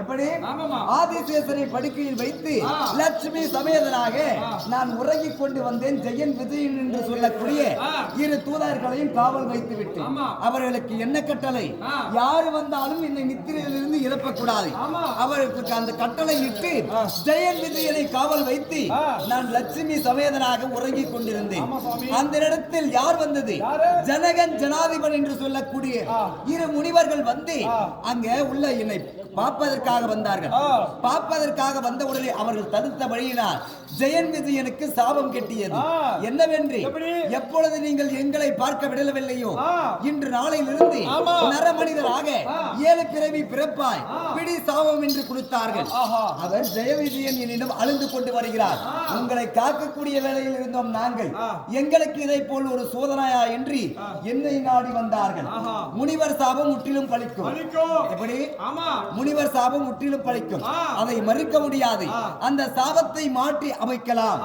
எப்படி ஆதிசேஷனை படுக்கையில் வைத்து லட்சுமி சமேதனாக நான் உறங்கிக் கொண்டு வந்தேன். ஜெயன் விஜயன் என்று சொல்லக்கூடிய இரு தூதர்களையும் காவல் வைத்து விட்டேன். அவர்களுக்கு என்ன கட்டளை? யாரு வந்தாலும் என்னை நித்திரையிலிருந்து இழப்பக்கூடாது. அவர்களுக்கு அந்த கட்டளை இட்டு ஜெயன் விஜயனை காவல் வைத்து நான் லட்சுமி சமேதனாக உறங்கிக் கொண்டிருந்தேன். அந்த இடத்தில் யார் வந்தது? ஜனகன் ஜனாதிபன் என்று சொல்லக்கூடிய இரு முனிவர்கள் வந்து அங்க உள்ள என்னை பார்ப்பதற்காக வந்தார்கள். பார்ப்பதற்காக வந்த உடனே அவர்கள் தடுத்த வழியினால் ஜெயன் விஜயனுக்கு சாபம் கெட்டியது. என்னவென்று, எப்பொழுது நீங்கள் எங்களை பார்க்க விடவில்லையோ இன்று நாளையிலிருந்து நர மனிதராக 7 பிறவி பிறப்பாய், பிடி சாபம் என்று கொடுத்தார்கள். அவர் ஜெய விஜயன் என்னிடம் அழுந்து கொண்டு வருகிறார். உங்களை காக்கக்கூடிய வேளையில் இருந்தோம் நாங்கள், எங்களுக்கு இதை போல் ஒரு சோதனையா என்று என்னை நாடி வந்தார்கள். முனிவர் சாபம் முற்றிலும் பலிக்கும். எப்படி? முனிவர் சாபம் முற்றிலும் பலிக்கும். அதை மறுக்க முடியாது. அந்த சாபத்தை மாற்றி அமைக்கலாம்.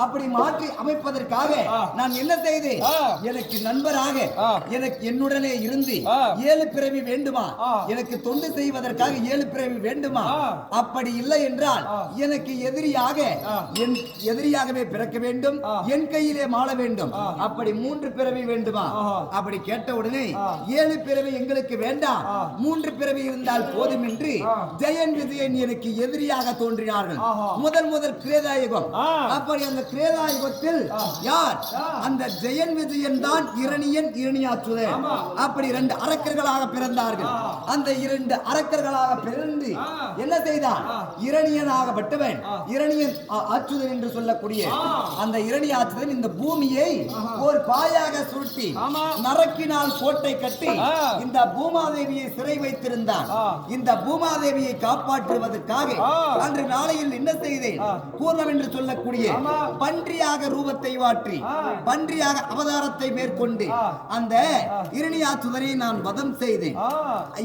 அப்படி மாற்றி அமைப்பதற்காக நான் என்ன செய்தேன்? எனக்கு நண்பராக எனக்கு என்னுடனே இருந்து 7 பிறவி வேண்டுமா? எனக்கு தொண்டு செய்வதற்காக 7 பிறவி வேண்டுமா? அப்படி இல்லை என்றால் எனக்கு எதிரியாகவே பிறக்க வேண்டும், என் கையிலே மாள வேண்டும். அப்படி 3 பிறவி வேண்டுமா? அப்படி கேட்ட உடனே 7 பிறவி எங்களுக்கு வேண்டாம், 3 பிறவி இருந்தால் போதும் என்று ஜெயன் விஜயன் எனக்கு எதிரியாக தோன்றினார்கள். முதல் கிரேதாயுகம். அப்படி அந்த கிரேதாயுகத்தில் யார்? அந்த ஜெயன் விஜயன் தான் இரணியன், இரணியாச்சுதன். அப்படி 2 அரக்கர்களாக பிறந்தார்கள். அந்த 2 அரக்கர்களாக பிறந்து என்ன செய்தான்? இரணியனாகப்பட்டவன் இரணியன் ஆச்சுதன் என்று சொல்லக்கூடிய அந்த இரணியாச்சுதன் இந்த பூமியை ஒரு பாயாக சுருட்டி நரக்கினால் கோட்டை கட்டி இந்த பூமாதேவியை சிறை வைத்திருந்தான். இந்த பூமாதேவியை காப்பாற்றுவதற்காக அன்று நாளையில் என்ன செய்தேன்? கூர்மம் என்று சொல்லக்கூடிய பன்றியாக ரூபத்தை மாற்றி பன்றியாக அவதாரத்தை மேற்கொண்டு அந்த இரணியாச்சுதனை நான் வதம் செய்தேன்.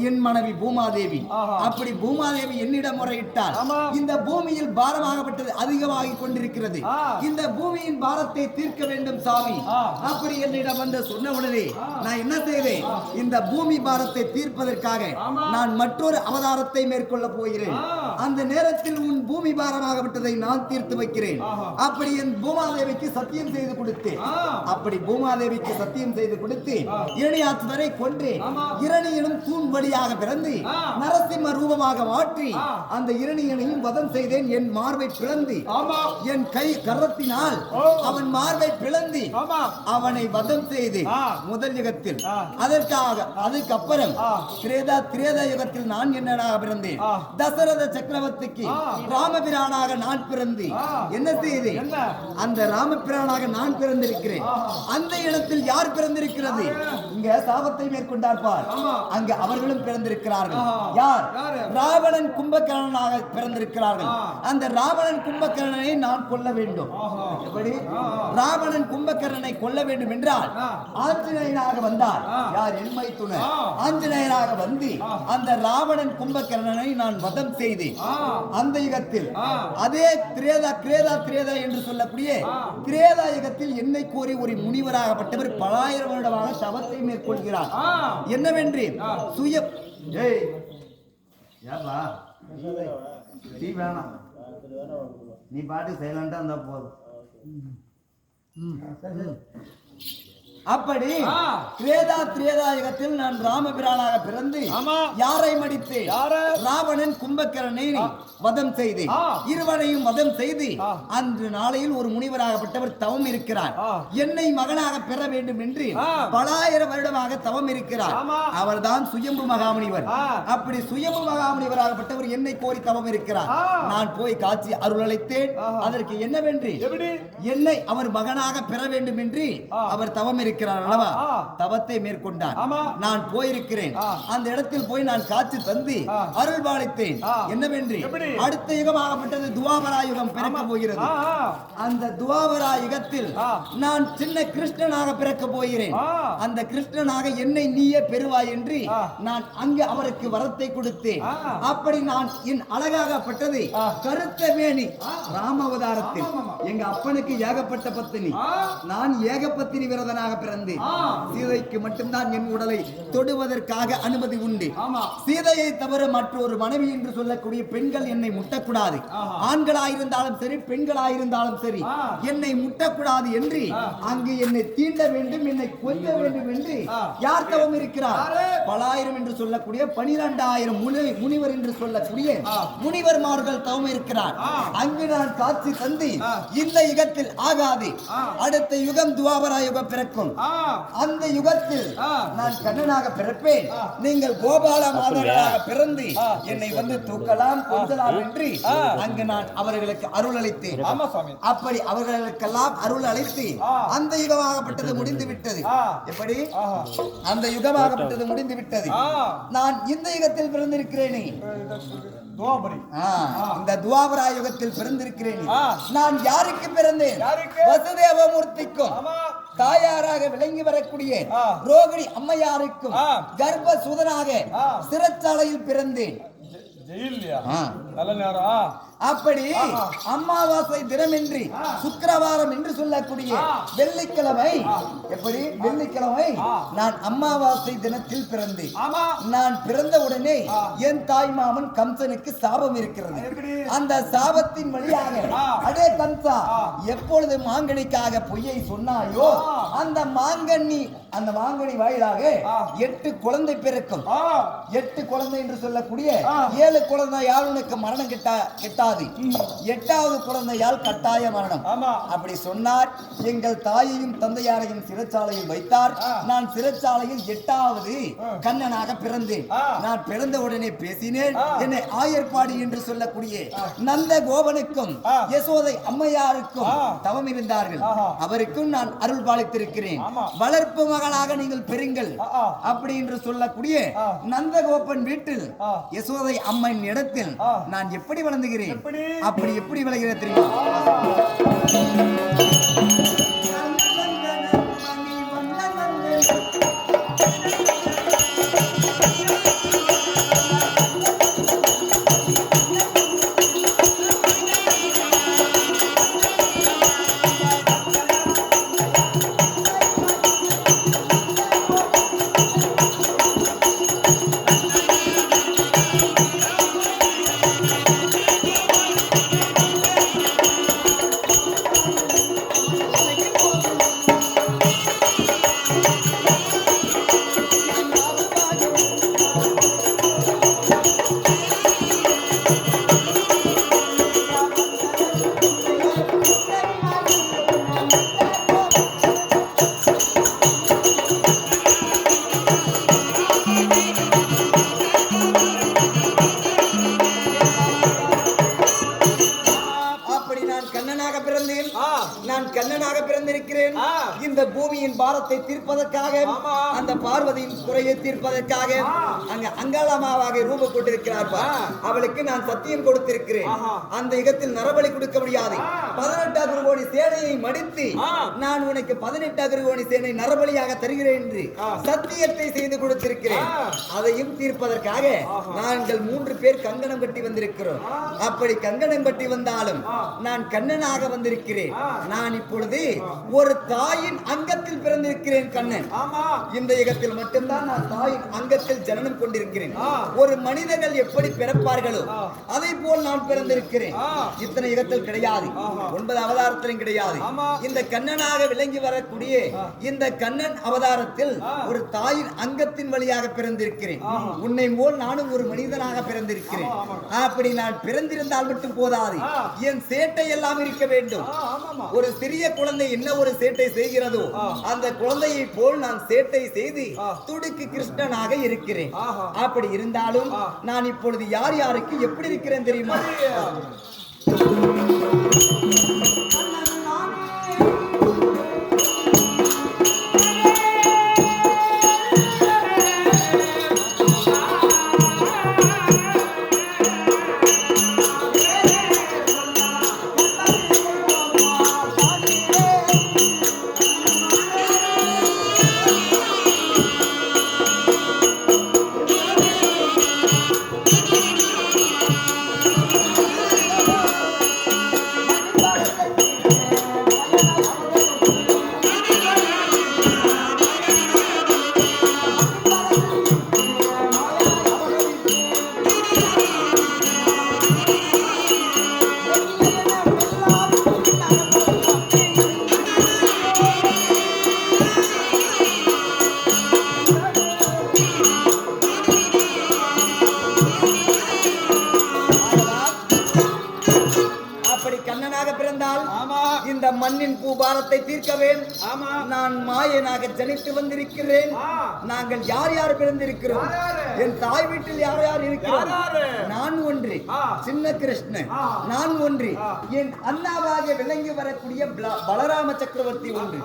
என் மனைவி பூமாதேவி. அப்படி பூமாதேவி என்னிடம் முறையிட்டார். இந்த பூமியில் பாரமாகப்பட்டது அதிகமாகிக் கொண்டிருக்கிறது, இந்த பூமியின் பாரத்தை தீர்க்க வேண்டும் சாமி. அப்படி என்னிடம் வந்து சொன்ன உடனே நான் என்ன செய்தேன்? இந்த பூமி பாரத்தை தீர்ப்பதற்காக நான் மற்றொரு அவதாரத்தை மேற்கொள்ள போகிறேன். அந்த நேரத்தில் உன் பூமி பாரமாகப்பட்டதை நான் தீர்த்து வைக்கிறேன். அப்படி என் பூமாதேவிக்கு சத்தியம் செய்து கொடுத்தேன். அப்படி பூமாதேவிக்கு சத்தியம் செய்து கொடுத்து இரணியாச்சுதனை கொன்று இரணியனும் தூண்படியாக பிறந்து நரசிம்ம ரூபமாக மாற்றி அந்த இரணியனையும் வதம் செய்தேன். என் மார்பை பிளந்து என் கை கரத்தினால் அவன் மார்பை பிளந்து அவனை வதம் செய்து முதல் யுகத்தில். அதுக்கப்புறம் திரேதா யுகத்தில் நான் என்னடாக பிறந்தேன்? தசரத சக்கரவர்த்திக்கு ராமபிரானாக நான் பிறந்து என்ன செய்தேன்? அந்த ராமபிரானாக நான் பிறந்திருக்கிறேன். அந்த இடத்தில் யார் பிறந்திருக்கிறது? இங்க சாபத்தை மேற்கொண்டார் பார், அங்க அவர்களும் பிறந்திருக்கிறார்கள். யார்? ராவணன் கும்பகர்ணனாக பிறந்திருக்கிறார்கள். அந்த ராவணன் கும்பகர்ணனை நான் கொல்ல வேண்டும். எப்படி? ராவணன் கும்பகர்ணனை கொல்ல வேண்டும் என்றால் ஆஞ்சநேயனாக வந்தார். யார்? என்மை துணை ஆஞ்சநேயனாக வந்து அந்த ராவணன் கும்பகர்ணனை நான் வதம் செய்தேன். அந்த யுகத்தில் அதே கிரேதா என்று சொல்லக்கூடிய கிரேதா யுகத்தில் என்னை கோரி ஒரு முனிவராகப்பட்டவர் பல ஆயிரம் வருடமாக தவத்தை மேற்கொள்கிறார். என்னவென்று சுய நீ பாட்டு சைலண்டா இருந்தா போதும். அப்படி திரேதாயுகத்தில் நான் ராமபிரானாக பிறந்து யாரை மடித்தேன்? ராவணன் கும்பகர்ணனை வதம் செய்து இருவரையும் வதம் செய்து அன்று நாளையில் ஒரு முனிவராகப்பட்டவர் தவம் இருக்கிறார். என்னை மகனாக பெற வேண்டும் என்று பல ஆயிரம் வருடமாக தவம் இருக்கிறார். அவர் தான் சுயம்பு மகாமுனிவர். அப்படி சுயம்பு மகாமுனிவராகப்பட்டவர் என்னை கோரி தவம் இருக்கிறார். நான் போய் காட்சி அருள் அளித்தேன். அதற்கு என்னவென்று என்னை அவர் மகனாக பெற வேண்டும் என்று அவர் தவம் இருக்கிறார் அல்லவா? தவத்தை மேற்கொண்டார். நான் போயிருக்கிறேன். அந்த இடத்தில் போய் நான் காட்சி தந்து அருள் பாலித்தேன். என்னவென்று அடுத்த யுகமாகப்பட்டது துவாபரா யுகம் பிறக்க போகிறது. அந்த துவாபரா யுகத்தில் நான் சின்ன கிருஷ்ணனாக பிறக்க போகிறேன். அந்த கிருஷ்ணனாக என்னை நீயே பெறுவாய் என்று நான் அங்கு அவருக்கு வரத்தை கொடுத்தேன். அப்படி நான் என் அழகாகப்பட்டது கருத்த வேணி ராம அவதாரத்தில் எங்க அப்பனுக்கு ஏகப்பட்ட பத்தினி, நான் ஏகபத்தினி விரதனாக பிறந்து சீதைக்கு மட்டும்தான் என் உடலை தொடுவதற்காக அனுமதி உண்டு. சீதையை தவிர மற்றொரு மனைவி என்று சொல்லக்கூடிய பெண்கள் என்னை முட்டக்கூடாது. ஆண்களாயிருந்தாலும் சரி பெண்களாயிருந்தாலும் சரி என்னை முட்டக்கூடாது என்று அங்கு என்னை தீண்ட வேண்டும், என்னை கொல்ல வேண்டும் என்று யார் தவம் இருக்கிறார்? பலாயிரம் என்று சொல்லக்கூடிய 12,000 முனிவர் என்று சொல்லக்கூடிய முனிவர்மார்கள் தவம் இருக்கிறார். அங்கு நான் காட்சி தந்து இந்த யுகத்தில் ஆகாது, அடுத்த யுகம் துவாபர யுகம் பிறக்கும். அந்த யுகத்தில் நான் கண்ணனாக பிறப்பேன். நீங்கள் கோபால மாதவனாக பிறந்து என்னை வந்து தூக்கலாம் கொஞ்சலாம் என்று அங்கு நான் அவர்களுக்கு அருள் அளித்தேன். அப்படி அவர்களுக்கெல்லாம் அருள் அளித்து அந்த யுகமாகப்பட்டது முடிந்து விட்டது. எப்படி அந்த யுகமாகப்பட்டது முடிந்து விட்டது. நான் இந்த யுகத்தில் பிறந்திருக்கிறேனே, இந்த துவாபர யுகத்தில் பிறந்திருக்கிறேன். நான் யாருக்கு பிறந்தேன்? வசுதேவமூர்த்திக்கும் தாயாராக விளங்கி வரக்கூடிய ரோகிணி அம்மையாருக்கும் கர்ப்ப சூதனாக சிறைச்சாலையில் பிறந்தேன். அப்படி அமாவாசை தினமின்றி சுக்கிரவாரம் என்று சொல்லக்கூடிய வெள்ளிக்கிழமை, எப்படி வெள்ளிக்கிழமை நான் அமாவாசை தினத்தில் பிறந்தேன். நான் பிறந்த உடனே என் தாய் மாமன் கம்சனுக்கு சாபம் இருக்கிறது. அந்த சாபத்தின் வழியாக அடே கம்சா, எப்பொழுது மாங்கனிக்காக பொய்யை சொன்னாயோ அந்த மாங்கனி வாயிலாக 8 குழந்தை பிறக்கும். 8 குழந்தை என்று சொல்லக்கூடிய 7 குழந்தையால் உனக்கு மரணம் கிட்டாது, 8வது குழந்தையால் கட்டாய மரணம். அப்படி சொன்னார். எங்கள் தாயையும் தந்தையாரையும் சிறைச்சாலையில் வைத்தார். நான் சிறைச்சாலையில் 8வது கண்ணனாக பிறந்தேன். நான் பிறந்த உடனே பேசினேன். என்னை ஆயர்பாடி என்று சொல்லக்கூடிய நந்த கோபனுக்கும் யசோதை அம்மையாருக்கும் தவம் இருந்தார்கள். அவருக்கும் நான் அருள் பாலித்திருக்கிறேன். வளர்ப்பு மகளாக நீங்கள் பெறுங்கள் அப்படி என்று சொல்லக்கூடிய நந்தகோபன் வீட்டில் யசோதை அம்மன் இடத்தில் நான் எப்படி வளர்ந்துகிறேன்? அப்படி எப்படி விளைகிற தெரியுமா? நான் கண்ணனாக பிறந்திருக்கிறேன். இந்த பூமியின் பாரத்தை தீர்ப்பதற்காக, அந்த பார்வதியின் குறையை தீர்ப்பதற்காக அங்க அங்காளமாவாக ரூபம் கொண்டிருக்கிறார். அவளுக்கு நான் சத்தியம் கொடுத்திருக்கிறேன். அந்த யுகத்தில் நரபலி கொடுக்க முடியாது. 18 அகுரோணி சேனையை மடித்து நான் உனக்கு 18 அகுரோணி சேனை நரபலியாக தருகிறேன் என்று சத்தியத்தை செய்து கொடுத்திருக்கிறேன். அதையும் தீர்ப்பதற்காக நாங்கள் 3 பேர் கங்கணம் கட்டி வந்திருக்கிறோம். அப்படி கங்கணம் கட்டி வந்தாலும் நான் கண்ணனாக வந்திருக்கிறேன். நான் இப்பொழுது ஒரு தாயின் அங்கத்தில் பிறந்திருக்கிறேன். கண்ணன் இந்த யுகத்தில் மட்டும்தான் நான் தாயின் அங்கத்தில் ஜனனம் கொண்டிருக்கிறேன். ஒரு மனிதர்கள் எப்படி பிறப்பார்களோ அதை போல் நான் பிறந்திருக்கிறேன். இத்தனை யுகத்தில் கிடையாது, 9 அவதாரத்திலும் கிடையாது. இந்த கண்ணனாக விளங்கி வரக்கூடிய இந்த கண்ணன் அவதாரத்தில் ஒரு தாயின் அங்கத்தின் வழியாக பிறந்திருக்கிறேன். உன்னை போல் நானும் ஒரு மனிதனாக பிறந்திருக்கிறேன். அப்படி நான் பிறந்திருந்தால் மட்டும் போதாது, என் சேட்டை எல்லாம் இருக்க வேண்டும். ஒரு சிறிய குழந்தை என்ன ஒரு சேட்டை செய்கிறதோ அந்த குழந்தையை போல் நான் சேட்டை செய்து துடுக்கு கிருஷ்ணனாக இருக்கிறேன். அப்படி இருந்தாலும் நான் இப்பொழுது யார் யாருக்கு எப்படி இருக்கிறேன் தெரியுமா? மண்ணின் பூபாரத்தை தீர்க்கவேன். நான் மாயனாக ஜனித்து வந்திருக்கிறேன். நாங்கள் யார் யார் பிறந்திருக்கிறோம்? என் தாய் வீட்டில் யார் யார் இருக்கிறோம்? நான் ஒன்று சின்ன கிருஷ்ணன், நான் ஒன்று என் அண்ணாவாக விளங்கி வரக்கூடிய பலராம சக்கரவர்த்தி ஒன்று.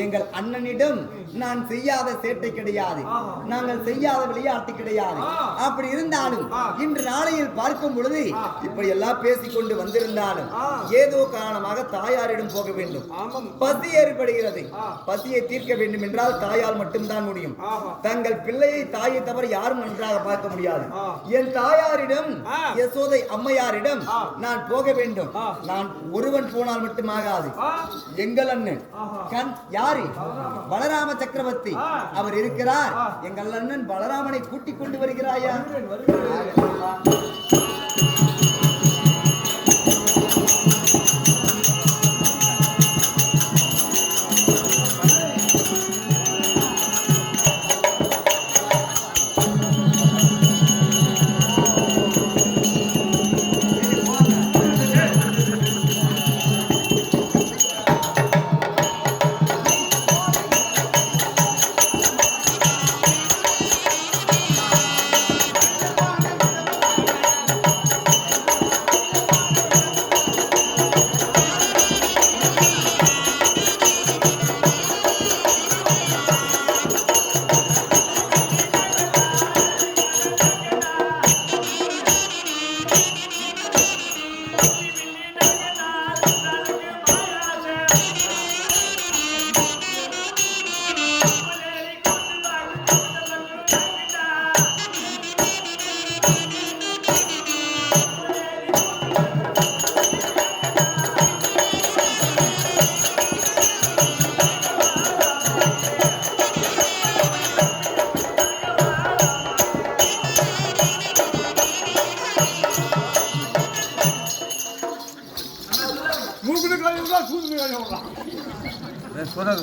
எங்கள் அண்ணனிடம் நான் செய்யாத சேட்டை கிடையாது, நாங்கள் செய்யாத விளையாட்டு கிடையாது. அப்படி இருந்தாலும் இன்று நாளையில் பார்க்கும் பொழுது இப்படி எல்லாம் பேசிக்கொண்டு வந்திருந்தாலும் ஏதோ காரணமாக தாயாரிடம் போக வேண்டும். பசி ஏற்படுகிறது. பசியை தீர்க்க வேண்டும் என்றால் தாயால் மட்டும்தான் முடியும். தங்கள் பிள்ளையை தாயை தவிர யாரும் நன்றாக பார்க்க முடியாது. என் தாயாரிடம் யசோதை அம்மையாரிடம் நான் போக வேண்டும். நான் ஒருவன் போனால் மட்டுமாகாது. எங்கள் அண்ணன் யாரு? பலராம சக்கரவர்த்தி அவர் இருக்கிறார். எங்கள் அண்ணன் பலராமனை கூட்டிக் கொண்டு வருகிறாயா?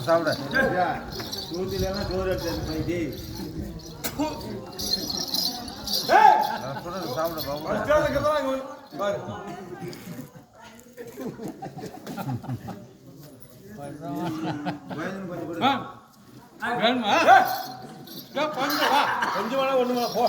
சாப்பிட கொஞ்சம் வேணா ஒண்ணு போ.